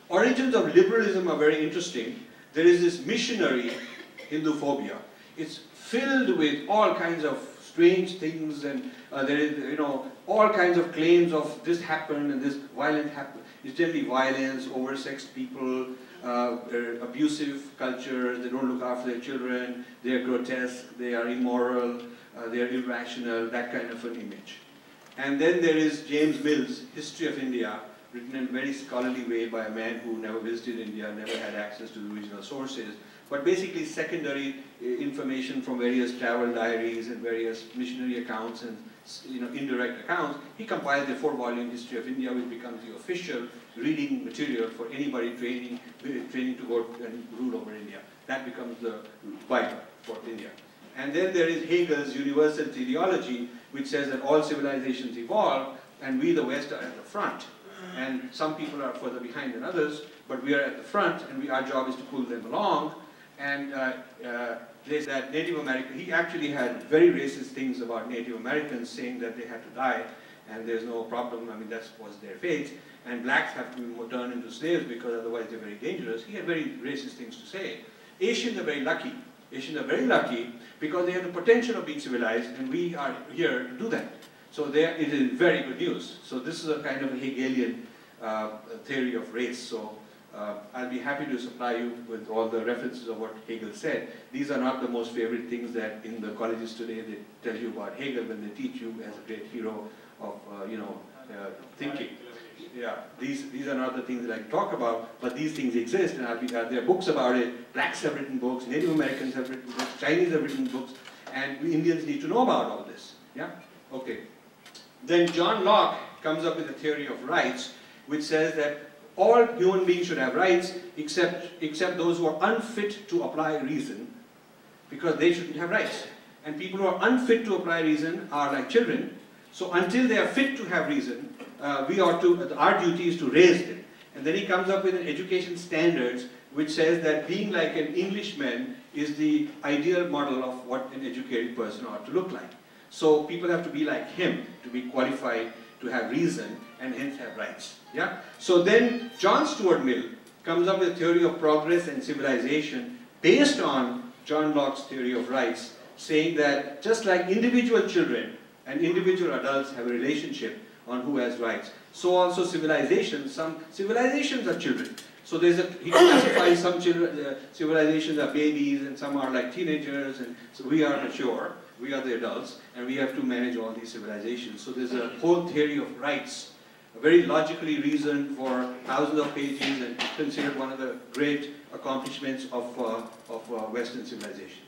Origins of liberalism are very interesting. There is this missionary Hindu-phobia. It's filled with all kinds of strange things, and there is, you know, all kinds of claims of this happened and this violent happened. It's generally violence, oversexed people, abusive culture, they don't look after their children, they are grotesque, they are immoral, they are irrational, that kind of an image. And then there is James Mill's History of India, written in a very scholarly way by a man who never visited India, never had access to the original sources, but basically secondary information from various travel diaries and various missionary accounts and, you know, indirect accounts. He compiled a 4-volume History of India, which becomes the official reading material for anybody training to go and rule over India. That becomes the Bible for India. And then there is Hegel's Universal Teleology, which says that all civilizations evolve, and we, the West, are at the front. And some people are further behind than others, but we are at the front, and our job is to pull them along. And there's that Native American, he actually had very racist things about Native Americans, saying that they had to die, and there's no problem, I mean, that was their fate. And blacks have to be turned into slaves because otherwise they're very dangerous. He had very racist things to say. Asians are very lucky. Asians are very lucky because they have the potential of being civilized, and we are here to do that. So there, it is very good news. So this is a kind of a Hegelian theory of race. So I'll be happy to supply you with all the references of what Hegel said. These are not the most favorite things that in the colleges today they tell you about Hegel when they teach you as a great hero of thinking. Yeah, these are not the things that I talk about, but these things exist, and there are books about it. Blacks have written books, Native Americans have written books, Chinese have written books, and we Indians need to know about all this. Yeah? Okay. Then John Locke comes up with a theory of rights, which says that all human beings should have rights except those who are unfit to apply reason, because they shouldn't have rights. And people who are unfit to apply reason are like children. So until they are fit to have reason, our duty is to raise them. And then he comes up with an education standards which says that being like an Englishman is the ideal model of what an educated person ought to look like. So people have to be like him to be qualified to have reason and hence have rights. Yeah? So then John Stuart Mill comes up with a theory of progress and civilization based on John Locke's theory of rights, saying that just like individual children and individual adults have a relationship on who has rights, so also civilizations, some civilizations are children. So he classifies some civilizations are babies and some are like teenagers, and so we are mature, we are the adults, and we have to manage all these civilizations. So there's a whole theory of rights, very logically reasoned for thousands of pages and considered one of the great accomplishments of Western civilization.